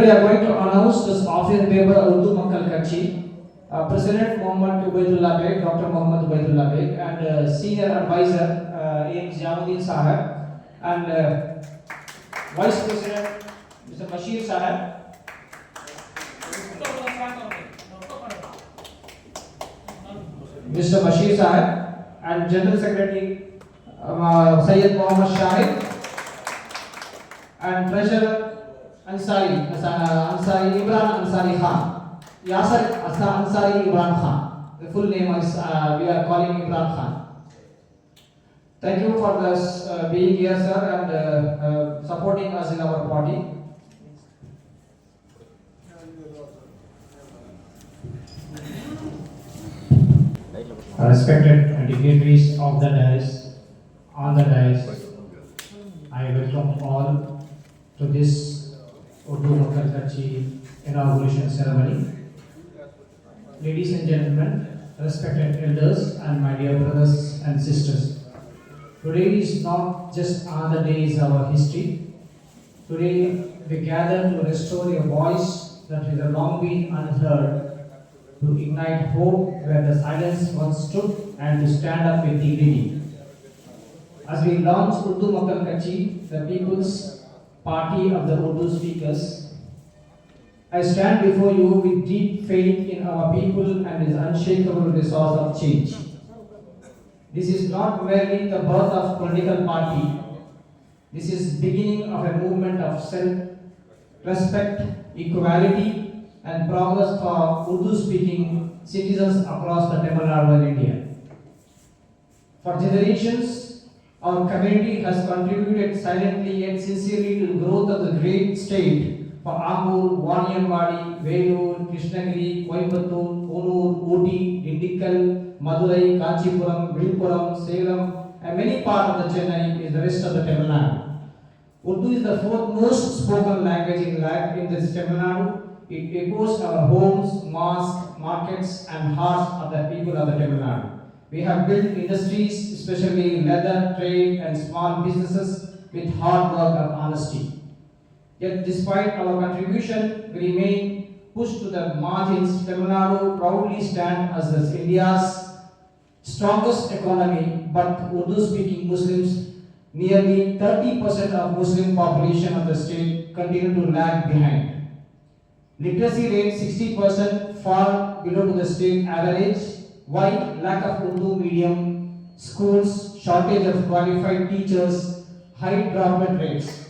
we are going to announce this office paper Urdu Makkal Kachhi. President Muhammad Ubaidullah Beg, Dr. Muhammad Ubaidullah Beg, and Senior Advisor A.M. Ziauddin Sahab, and Vice President Mr. Bashir Sahab. Mr. Bashir Sahab, and General Secretary Sayyid Muhammad Shahid, and Treasurer Ansari Imran Ansari Khan, Yasser Ansari Imran Khan. The full name is we are calling Imran Khan. Thank you for this being here, sir, and supporting us in our party. Respected dignitaries of the dais, on the dais, I welcome all to this Urdu Makkal Kachhi inauguration ceremony. Ladies and gentlemen, respected elders, and my dear brothers and sisters, today is not just another day in our history. Today we gather to restore a voice that has long been unheard, to ignite hope where the silence once stood, and to stand up with dignity. As we launch Urdu Makkal Kachhi, the People's Party of the Urdu speakers, I stand before you with deep faith in our people and his unshakable resource of change. This is not merely the birth of political party. This is beginning of a movement of self-respect, equality, and progress for Urdu-speaking citizens across the Tamil Nadu and India. For generations, our community has contributed silently yet sincerely to the growth of the great state for Ambur, Vaniyamwadi, Velur, Krishnagiri, Coimbatore, Konur, Ooty, Dindigul, Madurai, Kanchipuram, Viluppuram, Salem, and many parts of the Chennai is the rest of the Tamil Nadu. Urdu is the fourth most spoken language in this Tamil Nadu. It echoes our homes, mosques, markets, and hearts of the people of the Tamil Nadu. We have built industries, especially leather, trade, and small businesses with hard work and honesty. Yet, despite our contribution, we remain pushed to the margins. Tamil Nadu proudly stands as India's strongest economy, but Urdu-speaking Muslims, nearly 30% of Muslim population of the state, continue to lag behind. Literacy rate 60%, far below to the state average. Why? Lack of Urdu medium schools, shortage of qualified teachers, high dropout rates.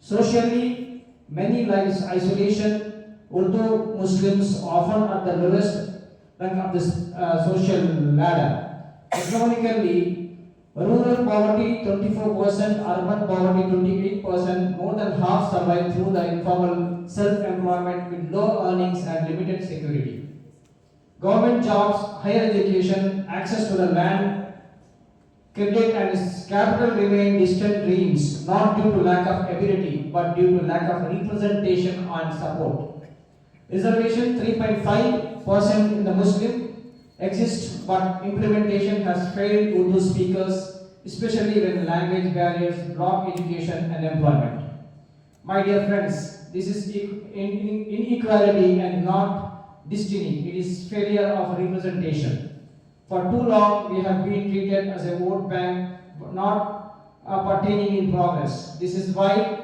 Socially, many lives isolation. Urdu Muslims often at the lowest rank of this social ladder. Economically, rural poverty 24%, urban poverty 28%, more than half survive through the informal self-employment with low earnings and limited security. Government jobs, higher education, access to the land, credit and capital remain distant dreams, not due to lack of ability, but due to lack of representation and support. Reservation 3.5% in the Muslim exists, but implementation has failed Urdu speakers, especially when language barriers block education and employment. My dear friends, this is inequality and not destiny. It is failure of representation. For too long, we have been treated as a vote bank, not pertaining in progress. This is why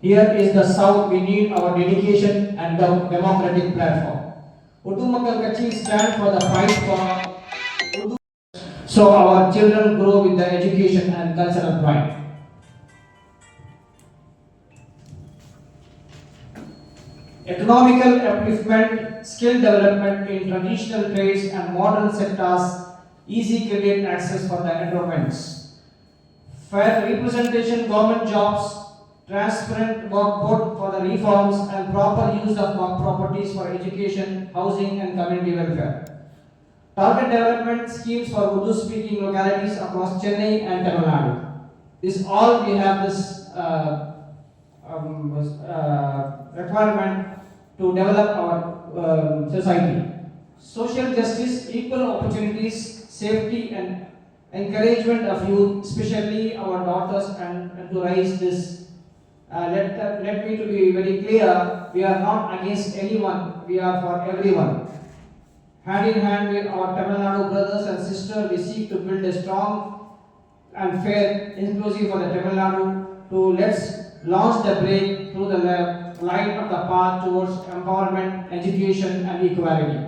here is the South. We need our dedication and the democratic platform. Urdu Makkal Kachhi stands for the fight for Urdu, so our children grow with the education and cultural pride. Economical upliftment, skill development in traditional trades and modern sectors, easy credit access for the enrollments, fair representation, government jobs, transparent work board for the reforms, and proper use of work properties for education, housing, and community welfare. Target development schemes for Urdu-speaking localities across Chennai and Tamil Nadu. This all we have this requirement to develop our society. Social justice, equal opportunities, safety, and encouragement of youth, especially our daughters, and to raise this let me to be very clear, we are not against anyone, we are for everyone. Hand in hand with our Tamil Nadu brothers and sisters, we seek to build a strong and fair, inclusive for the Tamil Nadu to let's launch the break through the light of the path towards empowerment, education and equality.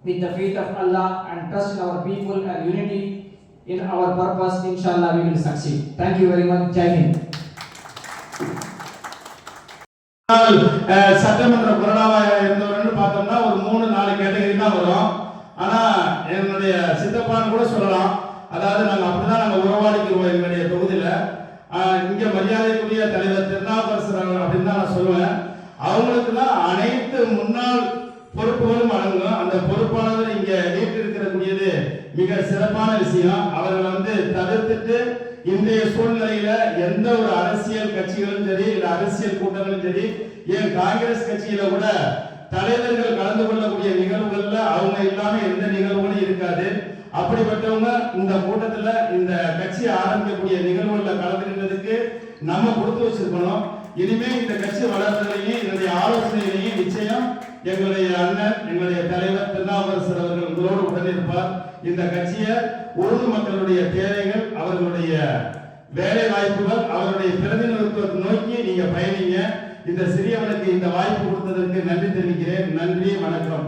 With the faith of Allah and trust in our people and unity in our purpose, inshallah we will succeed. Thank you very much. Jai Hind. சட்டமன்ற கொரோனாவா இருந்தவர்னு பார்த்தோம்னா ஒரு 3-4 category தான் வரும். ஆனா என்னுடைய சித்தப்பான்னு கூட சொல்லலாம். அதாவது நாங்க உறவாடிக்கிறோம் எங்களுடைய தொகுதியில. இங்க மரியாதைக்குரிய தலைவர் திருநாவுக்கரசர் அப்படின்னு தான் நான் சொல்லுவேன். அவங்களுக்கு தான் அனைத்து முன்னாள் பொறுப்புகளும் அடங்கும். அந்த பொறுப்பானவர் இங்க வீட்டிருக்கக்கூடியது மிக சிறப்பான விஷயம். அவர்களை தவிர்த்துட்டு இன்றைய சூழ்நிலையில எந்த ஒரு அரசியல் கட்சிகளும் சரி இல்ல அரசியல் கூட்டங்களும் சரி, ஏன் காங்கிரஸ் கட்சியில கூட தலைவர்கள் கலந்து கொள்ளக்கூடிய நிகழ்வுகள்ல அவங்க இல்லாம எந்த நிகழ்வுகளும் இருக்காது. அப்படிப்பட்டவங்க இந்த கூட்டத்துல இந்த கட்சி ஆரம்பிக்கக்கூடிய நிகழ்வுகள்ல கலந்துக்கிறதுக்கு நம்ம கொடுத்து வச்சிருக்கணும். இனிமே இந்த கட்சி வளர்றதுலையும் என்னுடைய ஆலோசனைகளையும் நிச்சயம் எங்களுடைய அண்ணன் எங்களுடைய தலைவர் திருநாவுக்கரசர் அவர்கள் உங்களோடு உடனிருப்பார். இந்த கட்சியை உருது மக்களுடைய தேவைகள், அவர்களுடைய வேலை வாய்ப்புகள், அவருடைய பிரதிநிதித்துவத்தை நோக்கி நீங்க பயணிங்க. இந்த சிறியவனுக்கு இந்த வாய்ப்பு கொடுத்ததற்கு நன்றி தெரிவிக்கிறேன். நன்றி, வணக்கம்.